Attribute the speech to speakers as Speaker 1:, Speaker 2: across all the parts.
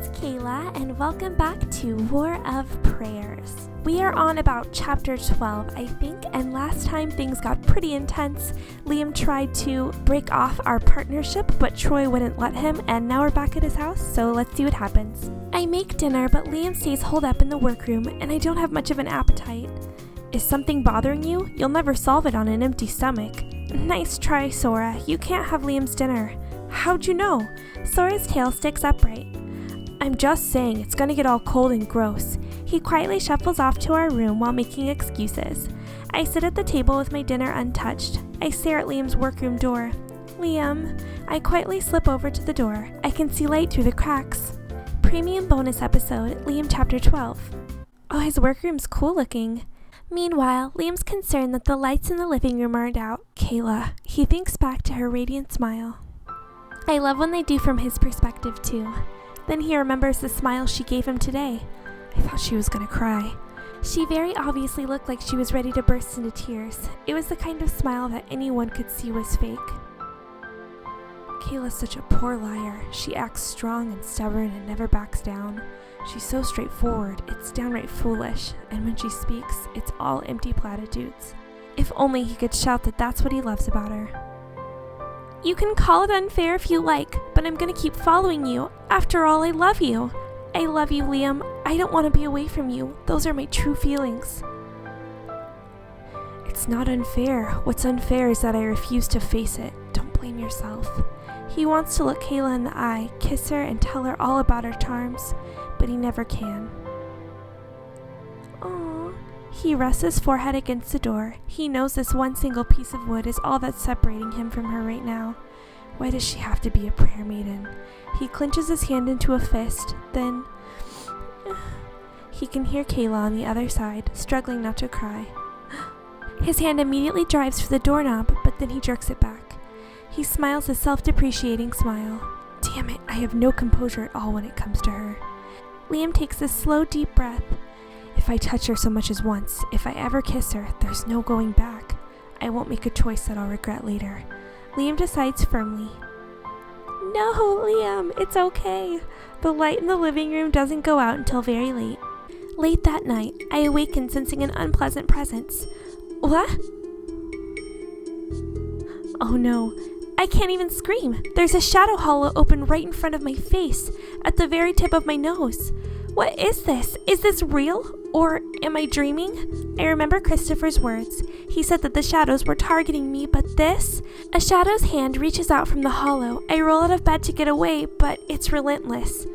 Speaker 1: it's Kayla, and welcome back to War of Prayers. We are on about chapter 12, I think, and last time things got pretty intense. Liam tried to break off our partnership, but Troy wouldn't let him, and now we're back at his house, so let's see what happens. I make dinner, but Liam stays holed up in the workroom, and I don't have much of an appetite. Is something bothering you? You'll never solve it on an empty stomach. Nice try, Sora. You can't have Liam's dinner. How'd you know? Sora's tail sticks upright. I'm just saying, it's gonna get all cold and gross. He quietly shuffles off to our room while making excuses. I sit at the table with my dinner untouched. I stare at Liam's workroom door. Liam. I quietly slip over to the door. I can see light through the cracks. Premium bonus episode, Liam chapter 12. Oh, his workroom's cool looking. Meanwhile, Liam's concerned that the lights in the living room aren't out. Kayla. He thinks back to her radiant smile. I love when they do from his perspective, too. Then he remembers the smile she gave him today. I thought she was gonna cry. She very obviously looked like she was ready to burst into tears. It was the kind of smile that anyone could see was fake. Kayla's such a poor liar. She acts strong and stubborn and never backs down. She's so straightforward, it's downright foolish, and when she speaks, it's all empty platitudes. If only he could shout that that's what he loves about her. You can call it unfair if you like, but I'm gonna keep following you. After all, I love you. I love you, Liam. I don't want to be away from you. Those are my true feelings. It's not unfair. What's unfair is that I refuse to face it. Don't blame yourself. He wants to look Kayla in the eye, kiss her, and tell her all about her charms, but he never can. Aww. He rests his forehead against the door. He knows this one single piece of wood is all that's separating him from her right now. Why does she have to be a prayer maiden? He clenches his hand into a fist, then he can hear Kayla on the other side, struggling not to cry. His hand immediately drives for the doorknob, but then he jerks it back. He smiles a self-depreciating smile. Damn it, I have no composure at all when it comes to her. Liam takes a slow, deep breath. If I touch her so much as once, if I ever kiss her, there's no going back. I won't make a choice that I'll regret later. Liam decides firmly. No, Liam, it's okay. The light in the living room doesn't go out until very late. Late that night, I awaken sensing an unpleasant presence. What? Oh no, I can't even scream. There's a shadow hollow open right in front of my face, at the very tip of my nose. What is this? Is this real? Or am I dreaming? I remember Christopher's words. He said that the shadows were targeting me, but this? A shadow's hand reaches out from the hollow. I roll out of bed to get away, but it's relentless.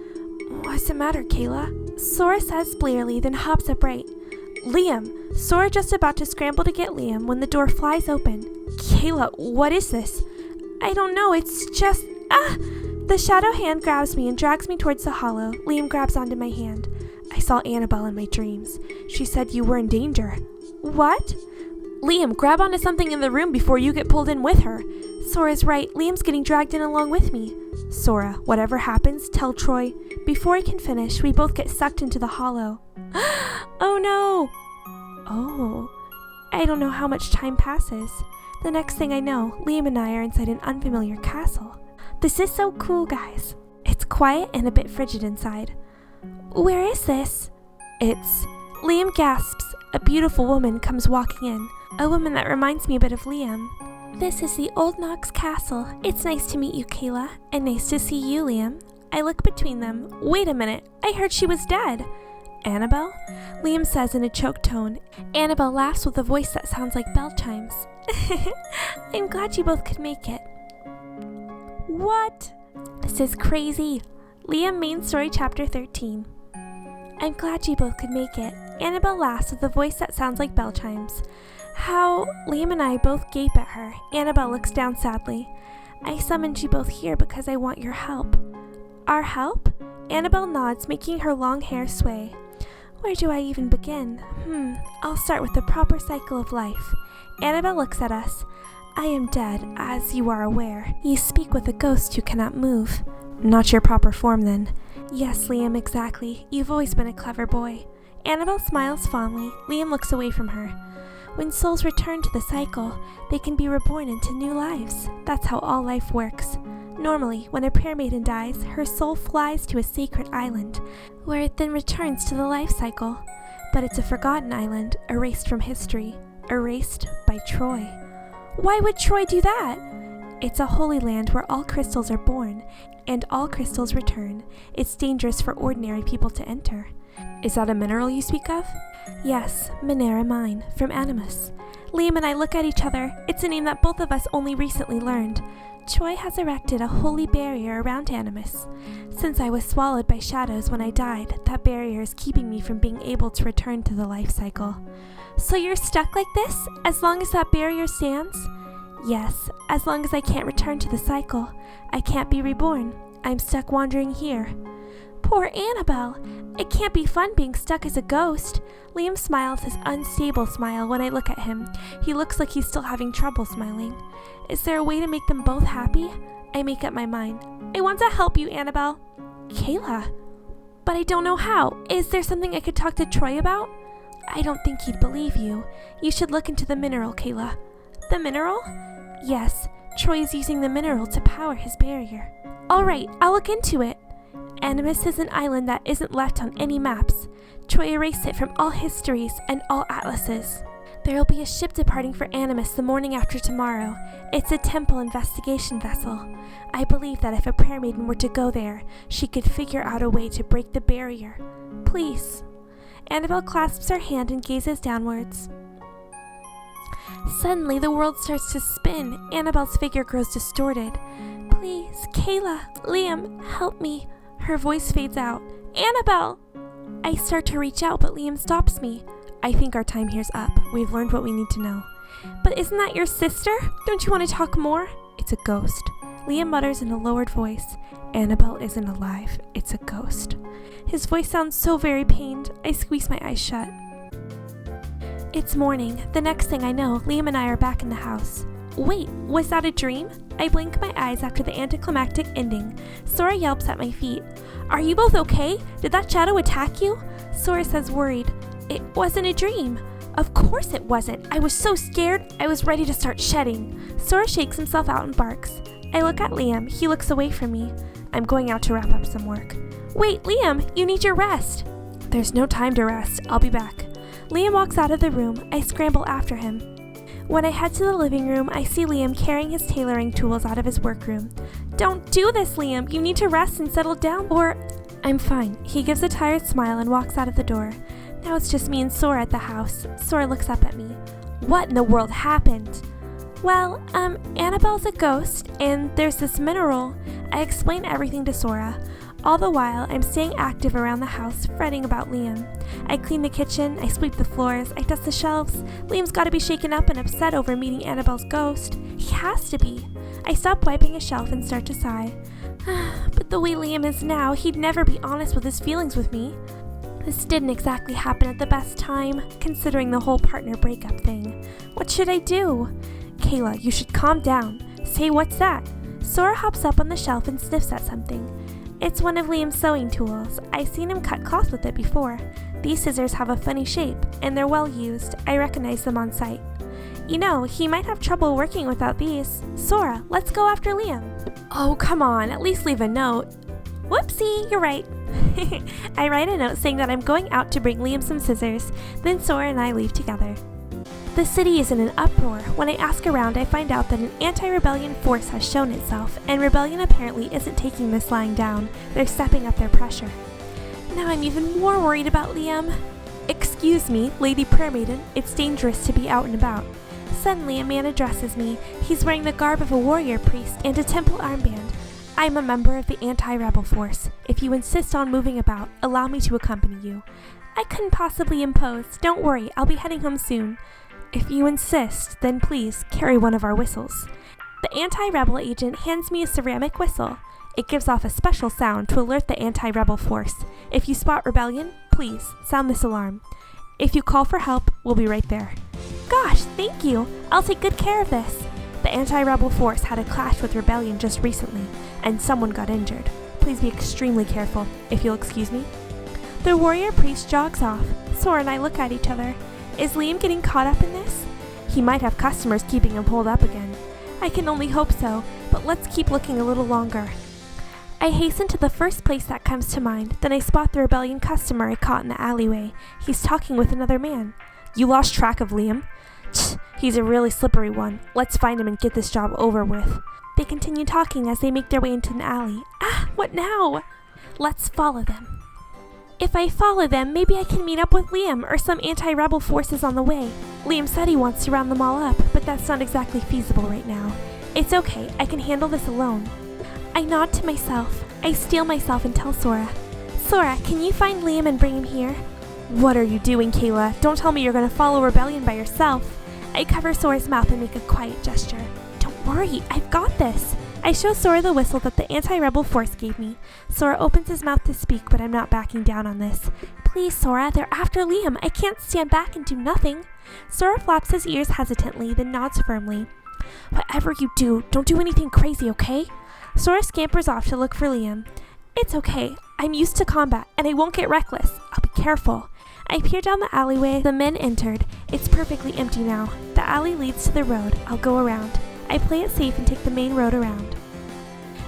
Speaker 1: What's the matter, Kayla? Sora says blearily, then hops upright. Liam! Sora just about to scramble to get Liam when the door flies open. Kayla, what is this? I don't know, it's just... The shadow hand grabs me and drags me towards the hollow. Liam grabs onto my hand. I saw Annabelle in my dreams. She said you were in danger. What? Liam, grab onto something in the room before you get pulled in with her. Sora's right. Liam's getting dragged in along with me. Sora, whatever happens, tell Troy. Before I can finish, we both get sucked into the hollow. Oh no! Oh. I don't know how much time passes. The next thing I know, Liam and I are inside an unfamiliar castle. This is so cool, guys. It's quiet and a bit frigid inside. Where is this? It's... Liam gasps. A beautiful woman comes walking in. A woman that reminds me a bit of Liam. This is the Old Nox Castle. It's nice to meet you, Kayla. And nice to see you, Liam. I look between them. Wait a minute. I heard she was dead. Annabelle? Liam says in a choked tone. Annabelle laughs with a voice that sounds like bell chimes. I'm glad you both could make it. What? This is crazy. Liam main story chapter 13. I'm glad you both could make it. Annabelle laughs with a voice that sounds like bell chimes. How? Liam and I both gape at her. Annabelle looks down sadly. I summoned you both here because I want your help. Our help? Annabelle nods, making her long hair sway. Where do I even begin? I'll start with the proper cycle of life. Annabelle looks at us. I am dead, as you are aware. You speak with a ghost who cannot move. Not your proper form, then. Yes, Liam, exactly. You've always been a clever boy. Annabelle smiles fondly. Liam looks away from her. When souls return to the cycle, they can be reborn into new lives. That's how all life works. Normally, when a prayer maiden dies, her soul flies to a sacred island, where it then returns to the life cycle. But it's a forgotten island, erased from history, erased by Troy. Why would Troy do that? It's a holy land where all crystals are born, and all crystals return. It's dangerous for ordinary people to enter. Is that a mineral you speak of? Yes, Minera Mine, from Animus. Liam and I look at each other. It's a name that both of us only recently learned. Troy has erected a holy barrier around Animus. Since I was swallowed by shadows when I died, that barrier is keeping me from being able to return to the life cycle. So you're stuck like this, as long as that barrier stands? Yes, as long as I can't return to the cycle. I can't be reborn. I'm stuck wandering here. Poor Annabelle. It can't be fun being stuck as a ghost. Liam smiles his unstable smile when I look at him. He looks like he's still having trouble smiling. Is there a way to make them both happy? I make up my mind. I want to help you, Annabelle. Kayla. But I don't know how. Is there something I could talk to Troy about? I don't think he'd believe you. You should look into the mineral, Kayla. The mineral? Yes, Troy is using the mineral to power his barrier. All right, I'll look into it. Animus is an island that isn't left on any maps. Troy erased it from all histories and all atlases. There will be a ship departing for Animus the morning after tomorrow. It's a temple investigation vessel. I believe that if a prayer maiden were to go there, she could figure out a way to break the barrier. Please. Annabelle clasps her hand and gazes downwards. Suddenly, the world starts to spin. Annabelle's figure grows distorted. Please, Kayla, Liam, help me. Her voice fades out. Annabelle! I start to reach out, but Liam stops me. I think our time here's up. We've learned what we need to know. But isn't that your sister? Don't you want to talk more? It's a ghost. Liam mutters in a lowered voice. Annabelle isn't alive. It's a ghost. His voice sounds so very pained. I squeeze my eyes shut. It's morning. The next thing I know, Liam and I are back in the house. Wait, was that a dream? I blink my eyes after the anticlimactic ending. Sora yelps at my feet. Are you both okay? Did that shadow attack you? Sora says worried. It wasn't a dream. Of course it wasn't. I was so scared, I was ready to start shedding. Sora shakes himself out and barks. I look at Liam. He looks away from me. I'm going out to wrap up some work. Wait, Liam, you need your rest. There's no time to rest. I'll be back. Liam walks out of the room. I scramble after him. When I head to the living room, I see Liam carrying his tailoring tools out of his workroom. Don't do this, Liam. You need to rest and settle down, or... I'm fine. He gives a tired smile and walks out of the door. Now it's just me and Sora at the house. Sora looks up at me. What in the world happened? Well, Annabelle's a ghost, and there's this mineral. I explain everything to Sora. All the while, I'm staying active around the house, fretting about Liam. I clean the kitchen, I sweep the floors, I dust the shelves. Liam's gotta be shaken up and upset over meeting Annabelle's ghost. He has to be. I stop wiping a shelf and start to sigh. But the way Liam is now, he'd never be honest with his feelings with me. This didn't exactly happen at the best time, considering the whole partner breakup thing. What should I do? Kayla, you should calm down. Say, what's that? Sora hops up on the shelf and sniffs at something. It's one of Liam's sewing tools. I've seen him cut cloth with it before. These scissors have a funny shape, and they're well used. I recognize them on sight. You know, he might have trouble working without these. Sora, let's go after Liam. Oh, come on, at least leave a note. Whoopsie, you're right. I write a note saying that I'm going out to bring Liam some scissors. Then Sora and I leave together. The city is in an uproar. When I ask around, I find out that an anti-rebellion force has shown itself, and rebellion apparently isn't taking this lying down. They're stepping up their pressure. Now I'm even more worried about Liam. Excuse me, Lady Prayer Maiden, it's dangerous to be out and about. Suddenly a man addresses me. He's wearing the garb of a warrior priest and a temple armband. I'm a member of the anti-rebel force. If you insist on moving about, allow me to accompany you. I couldn't possibly impose. Don't worry, I'll be heading home soon. If you insist, then please carry one of our whistles. The anti-rebel agent hands me a ceramic whistle. It gives off a special sound to alert the anti-rebel force. If you spot rebellion, please sound this alarm. If you call for help, we'll be right there. Gosh, thank you. I'll take good care of this. The anti-rebel force had a clash with rebellion just recently, and someone got injured. Please be extremely careful, if you'll excuse me. The warrior priest jogs off. Sora and I look at each other. Is Liam getting caught up in this? He might have customers keeping him pulled up again. I can only hope so. but let's keep looking a little longer. I hasten to the first place that comes to mind, then I spot the rebellion customer I caught in the alleyway. He's talking with another man. You lost track of Liam? He's a really slippery one. Let's find him and get this job over with. They continue talking as they make their way into an alley. What now? Let's follow them. If I follow them, maybe I can meet up with Liam or some anti-rebel forces on the way. Liam said he wants to round them all up, but that's not exactly feasible right now. It's okay, I can handle this alone. I nod to myself. I steel myself and tell Sora. Sora, can you find Liam and bring him here? What are you doing, Kayla? Don't tell me you're going to follow Rebellion by yourself. I cover Sora's mouth and make a quiet gesture. Don't worry, I've got this. I show Sora the whistle that the anti-rebel force gave me. Sora opens his mouth to speak, but I'm not backing down on this. Please, Sora, they're after Liam. I can't stand back and do nothing. Sora flaps his ears hesitantly, then nods firmly. Whatever you do, don't do anything crazy, okay? Sora scampers off to look for Liam. It's okay. I'm used to combat, and I won't get reckless. I'll be careful. I peer down the alleyway. The men entered. It's perfectly empty now. The alley leads to the road. I'll go around. I play it safe and take the main road around.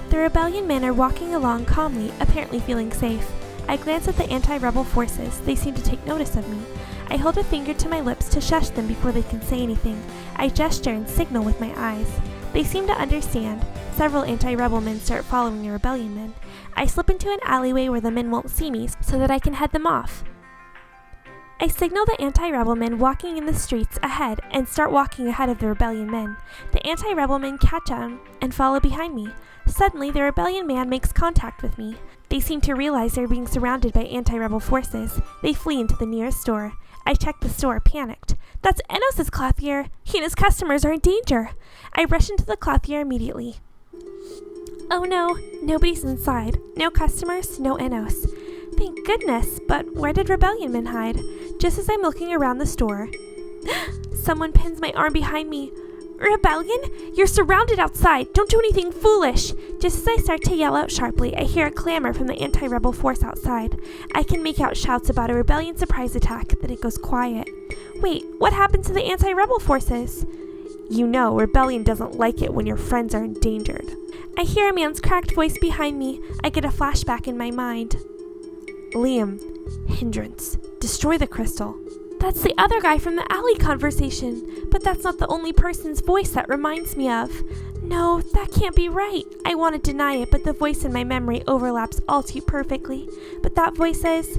Speaker 1: The rebellion men are walking along calmly, apparently feeling safe. I glance at the anti-rebel forces. They seem to take notice of me. I hold a finger to my lips to shush them before they can say anything. I gesture and signal with my eyes. They seem to understand. Several anti-rebel men start following the rebellion men. I slip into an alleyway where the men won't see me so that I can head them off. I signal the anti-rebel men walking in the streets ahead and start walking ahead of the rebellion men. The anti-rebel men catch on and follow behind me. Suddenly, the rebellion man makes contact with me. They seem to realize they're being surrounded by anti-rebel forces. They flee into the nearest store. I check the store, panicked. That's Enos' clothier. He and his customers are in danger. I rush into the clothier immediately. Oh no, nobody's inside. No customers, no Enos. Thank goodness, but where did rebellion men hide? Just as I'm looking around the store, someone pins my arm behind me. Rebellion? You're surrounded outside. Don't do anything foolish. Just as I start to yell out sharply, I hear a clamor from the anti-rebel force outside. I can make out shouts about a rebellion surprise attack, then it goes quiet. Wait, what happened to the anti-rebel forces? You know, rebellion doesn't like it when your friends are endangered. I hear a man's cracked voice behind me. I get a flashback in my mind. Liam, hindrance, destroy the crystal. That's the other guy from the alley conversation, but that's not the only person's voice that reminds me of. No, that can't be right. I want to deny it, but the voice in my memory overlaps all too perfectly. But that voice says,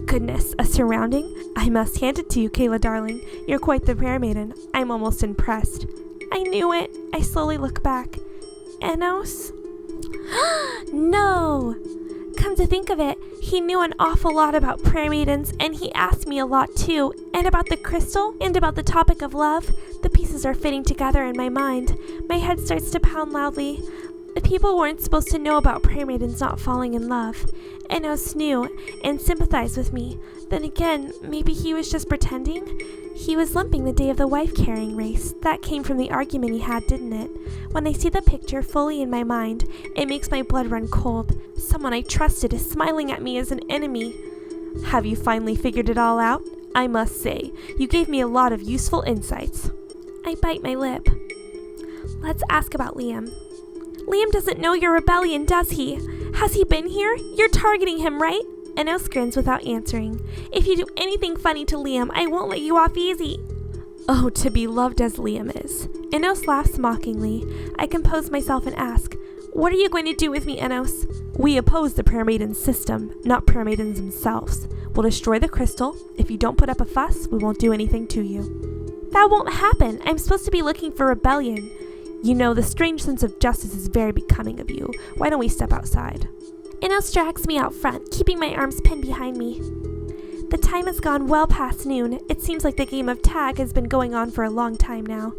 Speaker 1: goodness, a surrounding? I must hand it to you, Kayla darling. You're quite the prayer maiden. I'm almost impressed. I knew it. I slowly look back. Enos? No! Come to think of it, he knew an awful lot about prayer maidens, and he asked me a lot too, and about the crystal, and about the topic of love. The pieces are fitting together in my mind. My head starts to pound loudly. The people weren't supposed to know about prayer maidens not falling in love. Enos knew, and sympathized with me. Then again, maybe he was just pretending? He was limping the day of the wife-carrying race. That came from the argument he had, didn't it? When I see the picture fully in my mind, it makes my blood run cold. Someone I trusted is smiling at me as an enemy. Have you finally figured it all out? I must say, you gave me a lot of useful insights. I bite my lip. Let's ask about Liam. Liam doesn't know your rebellion, does he? Has he been here? You're targeting him, right? Enos grins without answering. If you do anything funny to Liam, I won't let you off easy. Oh, to be loved as Liam is. Enos laughs mockingly. I compose myself and ask, what are you going to do with me, Enos? We oppose the prayer maiden system, not prayer maidens themselves. We'll destroy the crystal. If you don't put up a fuss, we won't do anything to you. That won't happen. I'm supposed to be looking for rebellion. You know, the strange sense of justice is very becoming of you. Why don't we step outside? Enos drags me out front, keeping my arms pinned behind me. The time has gone well past noon. It seems like the game of tag has been going on for a long time now.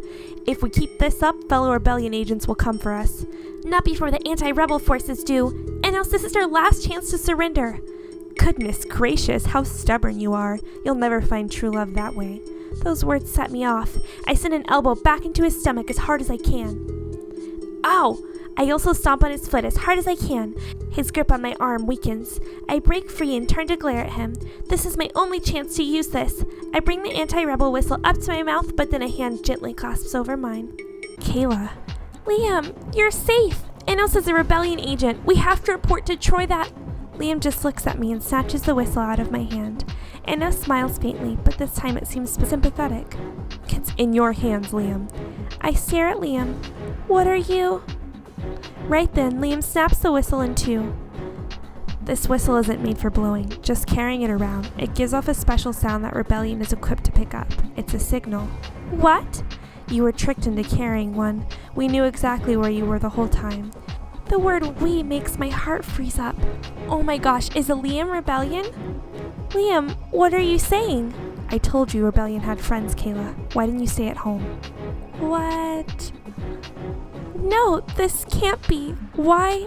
Speaker 1: If we keep this up, fellow rebellion agents will come for us. Not before the anti-rebel forces do. Enos, this is our last chance to surrender. Goodness gracious, how stubborn you are. You'll never find true love that way. Those words set me off. I send an elbow back into his stomach as hard as I can. Ow! I also stomp on his foot as hard as I can. His grip on my arm weakens. I break free and turn to glare at him. This is my only chance to use this. I bring the anti-rebel whistle up to my mouth, but then a hand gently clasps over mine. Kayla, Liam, you're safe. Anos is a rebellion agent. We have to report to Troy that... Liam just looks at me and snatches the whistle out of my hand. Anos smiles faintly, but this time it seems sympathetic. It's in your hands, Liam. I stare at Liam. What are you? Right then, Liam snaps the whistle in two. This whistle isn't made for blowing, just carrying it around. It gives off a special sound that Rebellion is equipped to pick up. It's a signal. What? You were tricked into carrying one. We knew exactly where you were the whole time. The word "we" makes my heart freeze up. Oh my gosh, is a Liam Rebellion? Liam, what are you saying? I told you Rebellion had friends, Kayla. Why didn't you stay at home? What? No, this can't be. Why?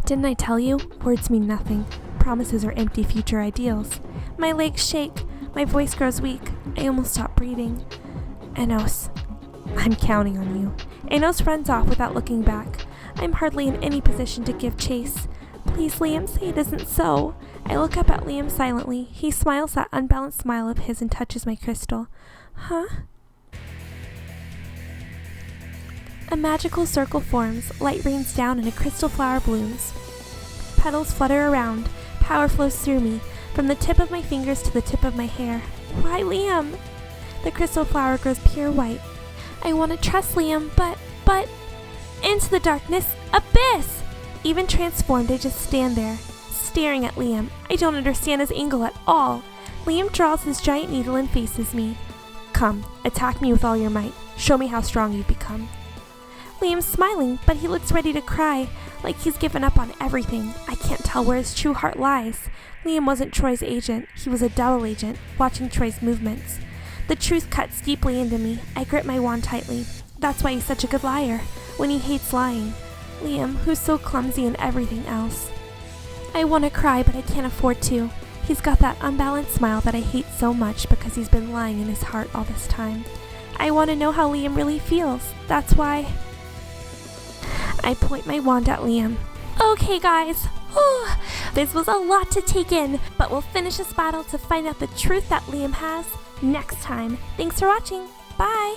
Speaker 1: Didn't I tell you? Words mean nothing. Promises are empty future ideals. My legs shake. My voice grows weak. I almost stop breathing. Anos, I'm counting on you. Anos runs off without looking back. I'm hardly in any position to give chase. Please, Liam, say it isn't so. I look up at Liam silently. He smiles that unbalanced smile of his and touches my crystal. Huh? A magical circle forms, light rains down and a crystal flower blooms. Petals flutter around, power flows through me, from the tip of my fingers to the tip of my hair. Why, Liam? The crystal flower grows pure white. I want to trust Liam, but... Into the darkness, abyss! Even transformed, I just stand there, staring at Liam. I don't understand his angle at all. Liam draws his giant needle and faces me. Come, attack me with all your might. Show me how strong you've become. Liam's smiling, but he looks ready to cry, like he's given up on everything. I can't tell where his true heart lies. Liam wasn't Troy's agent. He was a double agent, watching Troy's movements. The truth cuts deeply into me. I grip my wand tightly. That's why he's such a good liar, when he hates lying. Liam, who's so clumsy in everything else. I want to cry, but I can't afford to. He's got that unbalanced smile that I hate so much because he's been lying in his heart all this time. I want to know how Liam really feels. That's why... I point my wand at Liam. Okay, guys. Whew. This was a lot to take in, but we'll finish this battle to find out the truth that Liam has next time. Thanks for watching. Bye!